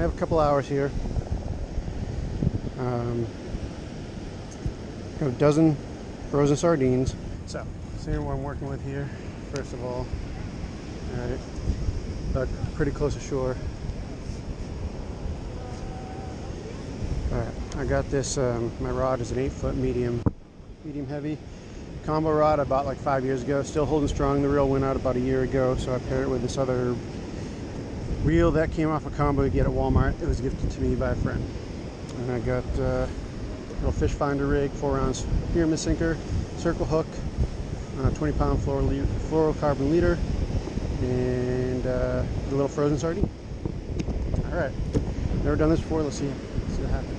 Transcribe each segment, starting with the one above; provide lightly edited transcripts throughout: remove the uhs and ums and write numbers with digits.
have a couple hours here. Got a dozen frozen sardines. So, seeing what I'm working with here, first of all. Alright, but pretty close to shore. Alright, I got this, my rod is an 8-foot medium heavy combo rod I bought like 5 years ago. Still holding strong. The reel went out about a year ago, so I paired it with this other reel that came off a combo you get at Walmart. It was gifted to me by a friend. And I got a little fish finder rig, 4-ounce pyramid sinker, circle hook, 20-pound fluorocarbon leader, and the little frozen sardine. Alright, never done this before. Let's see what happens.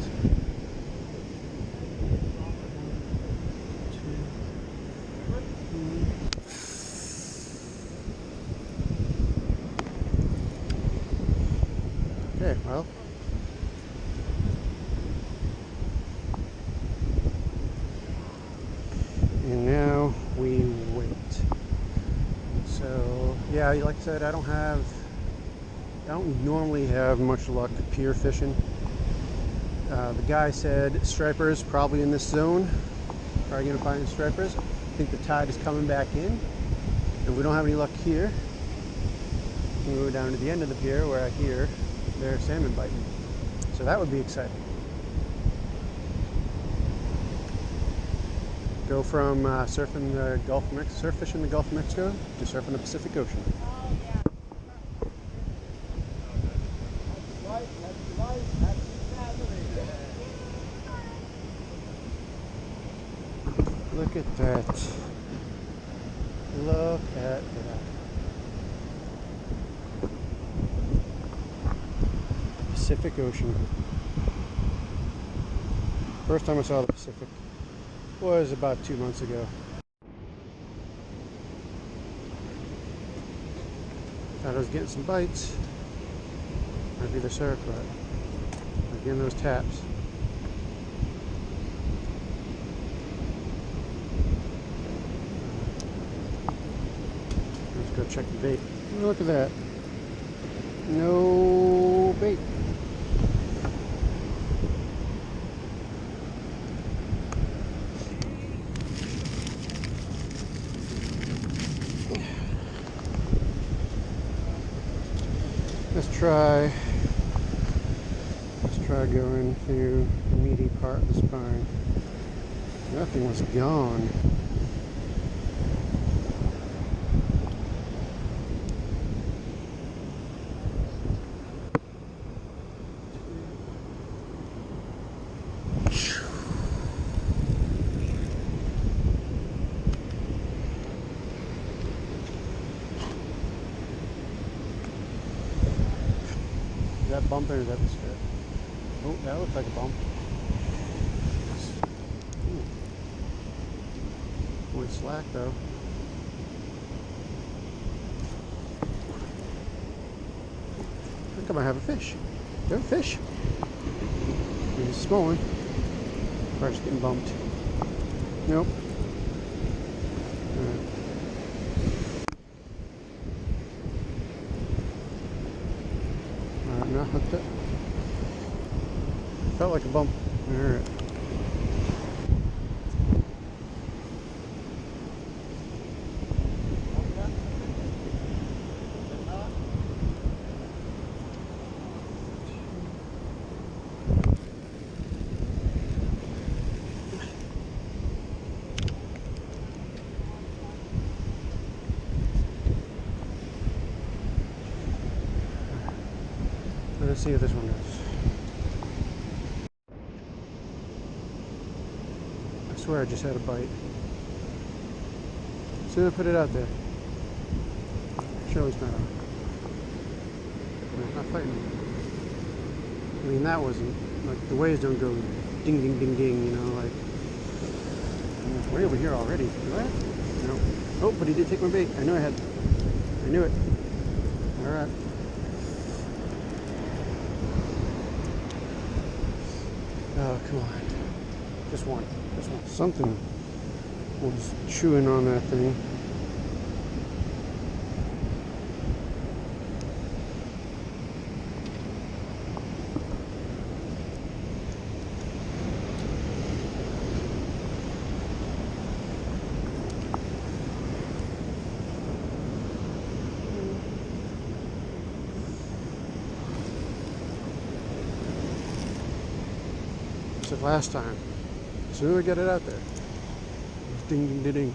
Okay, well, and now we wait. So yeah, like I said, I don't normally have much luck pier fishing. The guy said stripers probably in this zone. Probably gonna find stripers. I think the tide is coming back in. If we don't have any luck here, we go down to the end of the pier where I hear they're salmon biting. So that would be exciting. Go from surf fishing the Gulf of Mexico to surfing the Pacific Ocean. Look at that. Look at that. Pacific Ocean. First time I saw the Pacific was about 2 months ago. Thought I was getting some bites. Might be the surf, but I'm getting those taps. Let's go check the bait. Look at that. No bait. Let's try going through the meaty part of the spine. Nothing was gone. Is that bump or is that the strip? Oh, that looks like a bump. Boy, slack though. I think I might have a fish. Do you have a fish? It's a small one. Probably just getting bumped. Nope. Not hooked up. Felt like a bump. Alright. Let's see if this one goes. I swear I just had a bite. As soon as I put it out there. Sure it's not on. It's not fighting. I mean, that wasn't, like, the waves don't go ding, ding, ding, ding, you know, like, it's way over here already. What? No. Oh, but he did take my bait. I knew I knew it. Alright. Oh, come on. Just one. Something was chewing on that thing. like last time. As soon as I get it out there. Ding ding ding ding.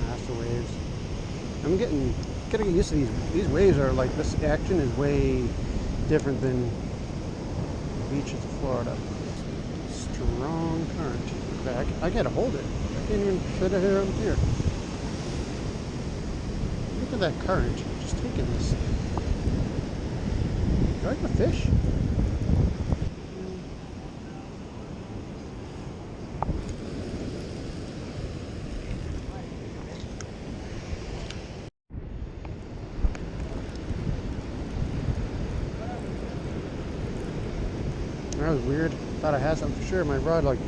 That's the waves. I'm getting used to these. These waves are like, this action is way different than the beaches of Florida. Strong current. I gotta hold it. I can't even fit it here up here. Look at that current. Just taking this. Do I have a fish? That was weird. Thought I had something for sure. My rod like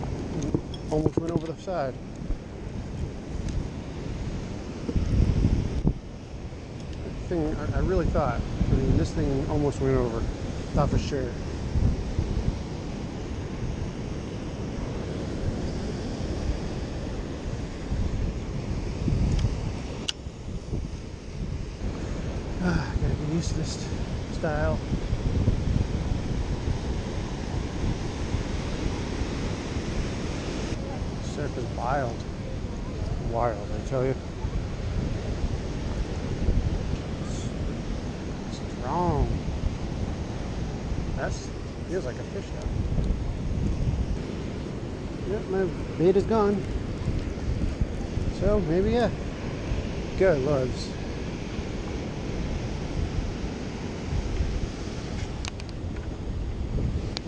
almost went over the side. That thing, I really thought. I mean, this thing almost went over. Thought for sure. Gotta get used to this style. Surf is wild. Wild, I tell you. It's strong. That feels like a fish now. Yep, my bait is gone. So maybe, yeah. Good loves.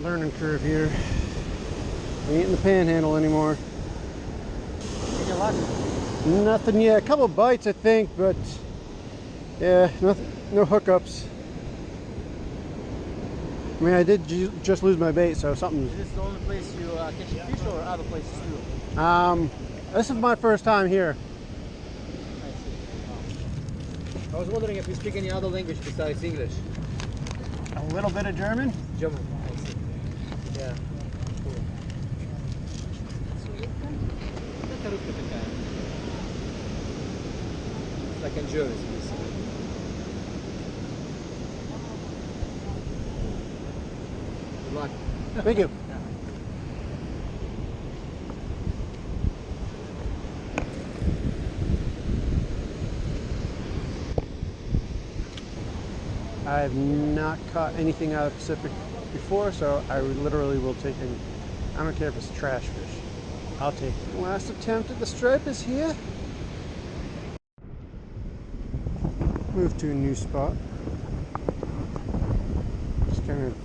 Learning curve here. We ain't in the panhandle anymore. Nothing yet. A couple bites, I think, but yeah, nothing, no hookups. I mean, I did just lose my bait, so something. Is this the only place you catch fish, or other places too? This is my first time here. I see. I was wondering if you speak any other language besides English. A little bit of German. German. I see. Yeah. Cool. Like enjoys. Good luck. Thank you. I have not caught anything out of the Pacific before, so I literally will take any. I don't care if it's trash fish. I'll take it. Last attempt at the stripe is here. Move to a new spot. Just kind of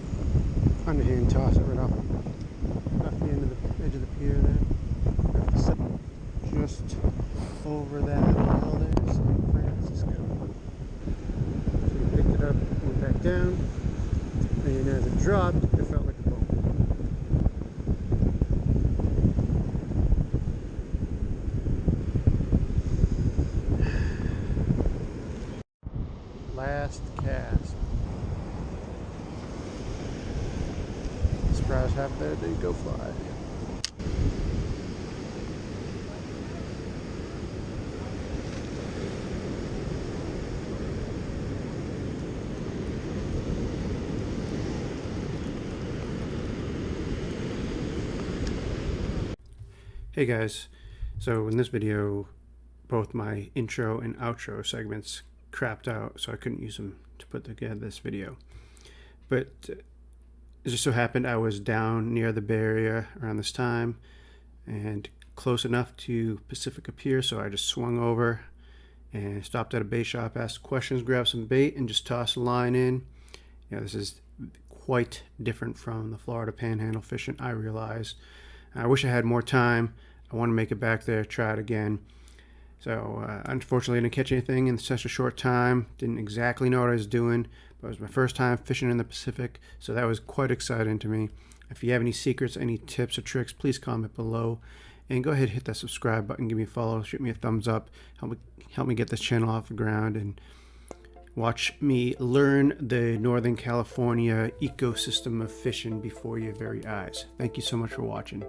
underhand toss it right off the end of the edge of the pier there. Have to set just over that little hill there, San Francisco. So you picked it up, went back down, and as it dropped, it felt like a bone. Last cast. Surprise, half there, they go fly. Hey guys, so in this video, both my intro and outro segments crapped out, so I couldn't use them to put together this video. But it just so happened I was down near the Bay Area around this time and close enough to Pacifica Pier, so I just swung over and stopped at a bait shop, asked questions, grabbed some bait, and just tossed a line in. You know, this is quite different from the Florida Panhandle fishing, I realized. I wish I had more time. I want to make it back there, try it again. So unfortunately I didn't catch anything in such a short time. Didn't exactly know what I was doing, but it was my first time fishing in the Pacific, so that was quite exciting to me. If you have any secrets, any tips or tricks, please comment below. And go ahead and hit that subscribe button, give me a follow, shoot me a thumbs up, help me get this channel off the ground, and watch me learn the Northern California ecosystem of fishing before your very eyes. Thank you so much for watching.